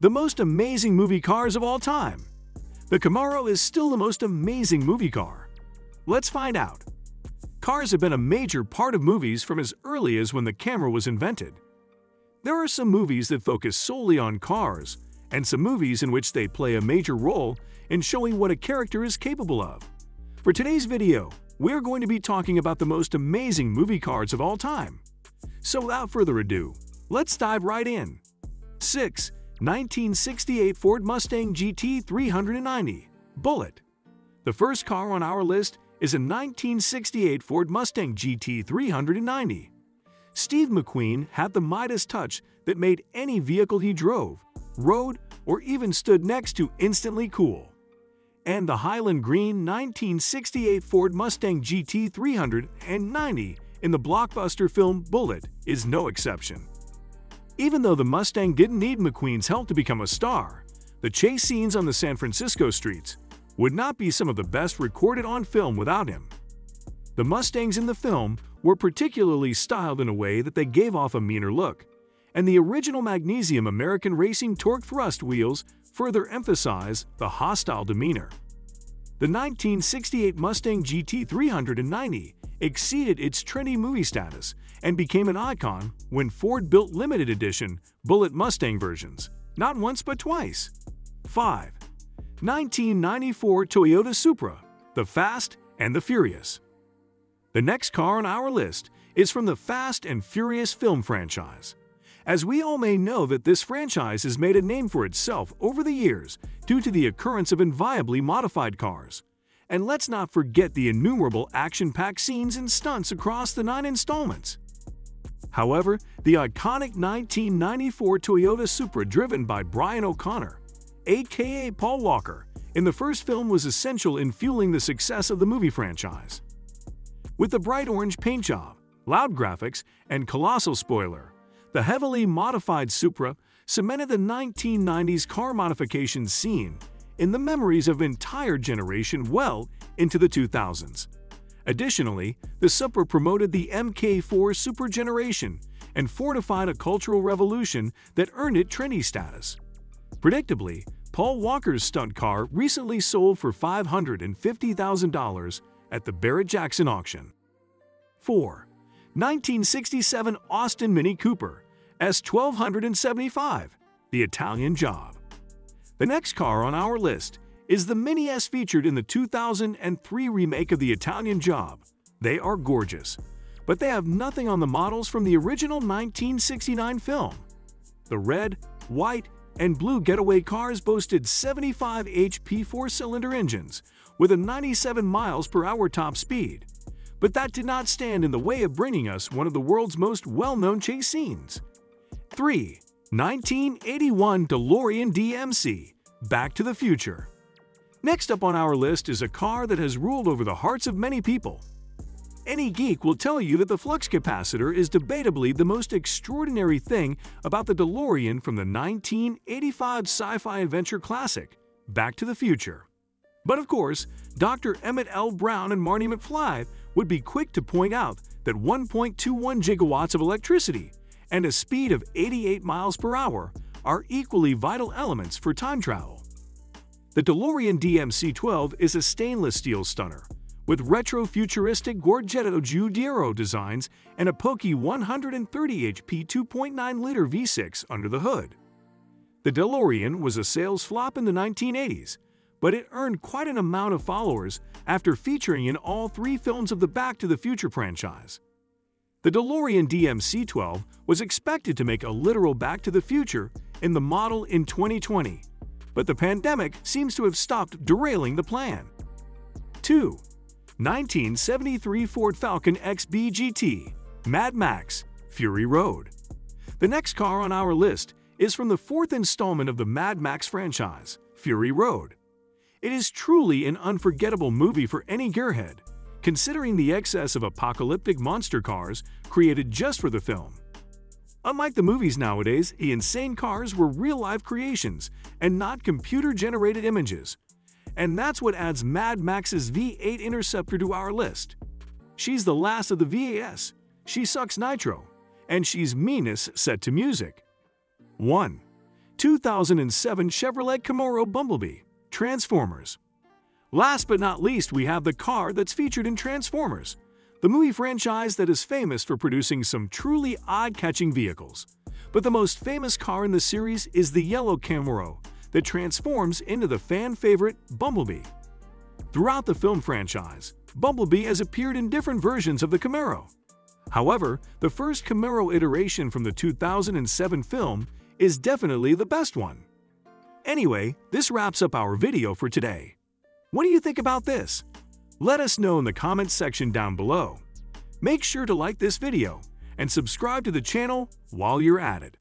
The most amazing movie cars of all time. The Camaro is still the most amazing movie car. Let's find out. Cars have been a major part of movies from as early as when the camera was invented. There are some movies that focus solely on cars, and some movies in which they play a major role in showing what a character is capable of. For today's video, we're going to be talking about the most amazing movie cars of all time. So without further ado, let's dive right in. 6. 1968 Ford Mustang GT 390 Bullet. The first car on our list is a 1968 Ford Mustang GT 390. Steve McQueen had the Midas touch that made any vehicle he drove, rode, or even stood next to instantly cool. And the Highland Green 1968 Ford Mustang GT 390 in the blockbuster film Bullet is no exception. Even though the Mustang didn't need McQueen's help to become a star, the chase scenes on the San Francisco streets would not be some of the best recorded on film without him. The Mustangs in the film were particularly styled in a way that they gave off a meaner look, and the original magnesium American Racing torque thrust wheels further emphasize the hostile demeanor. The 1968 Mustang GT 390 exceeded its trendy movie status and became an icon when Ford built limited edition Bullet Mustang versions, not once but twice. 5. 1994 Toyota Supra, the Fast and the Furious. The next car on our list is from the Fast and Furious film franchise. As we all may know that this franchise has made a name for itself over the years due to the occurrence of inviolably modified cars. And let's not forget the innumerable action-packed scenes and stunts across the 9 installments. However, the iconic 1994 Toyota Supra driven by Brian O'Connor, aka Paul Walker, in the first film was essential in fueling the success of the movie franchise. With the bright orange paint job, loud graphics, and colossal spoiler, the heavily modified Supra cemented the 1990s car modification scene in the memories of an entire generation well into the 2000s. Additionally, the Supra promoted the MK4 Super generation and fortified a cultural revolution that earned it trendy status. Predictably, Paul Walker's stunt car recently sold for $550,000 at the Barrett-Jackson auction. 4. 1967 Austin Mini Cooper S1275, the Italian Job. The next car on our list is the Mini S featured in the 2003 remake of the Italian Job. They are gorgeous, but they have nothing on the models from the original 1969 film. The red, white, and blue getaway cars boasted 75 HP four-cylinder engines with a 97 miles per hour top speed. But that did not stand in the way of bringing us one of the world's most well-known chase scenes. 3. 1981 DeLorean DMC Back to the Future. Next up on our list is a car that has ruled over the hearts of many people. Any geek will tell you that the flux capacitor is debatably the most extraordinary thing about the DeLorean from the 1985 sci-fi adventure classic, Back to the Future. But of course, Dr. Emmett L. Brown and Marty McFly would be quick to point out that 1.21 gigawatts of electricity and a speed of 88 miles per hour are equally vital elements for time travel. The DeLorean DMC-12 is a stainless steel stunner with retro-futuristic Giorgetto Giudiero designs and a pokey 130 HP 2.9-liter V6 under the hood. The DeLorean was a sales flop in the 1980s, but it earned quite an amount of followers after featuring in all 3 films of the Back to the Future franchise. The DeLorean DMC-12 was expected to make a literal Back to the Future in the model in 2020, but the pandemic seems to have stopped derailing the plan. 2. 1973 Ford Falcon XB GT Mad Max Fury Road. The next car on our list is from the 4th installment of the Mad Max franchise, Fury Road. It is truly an unforgettable movie for any gearhead, considering the excess of apocalyptic monster cars created just for the film. Unlike the movies nowadays, the insane cars were real-life creations and not computer-generated images. And that's what adds Mad Max's V8 Interceptor to our list. She's the last of the VAS, she sucks nitro, and she's meanness set to music. 1. 2007 Chevrolet Camaro Bumblebee, Transformers. Last but not least, we have the car that's featured in Transformers, the movie franchise that is famous for producing some truly eye-catching vehicles. But the most famous car in the series is the yellow Camaro that transforms into the fan-favorite Bumblebee. Throughout the film franchise, Bumblebee has appeared in different versions of the Camaro. However, the first Camaro iteration from the 2007 film is definitely the best one. Anyway, this wraps up our video for today. What do you think about this? Let us know in the comments section down below. Make sure to like this video and subscribe to the channel while you're at it.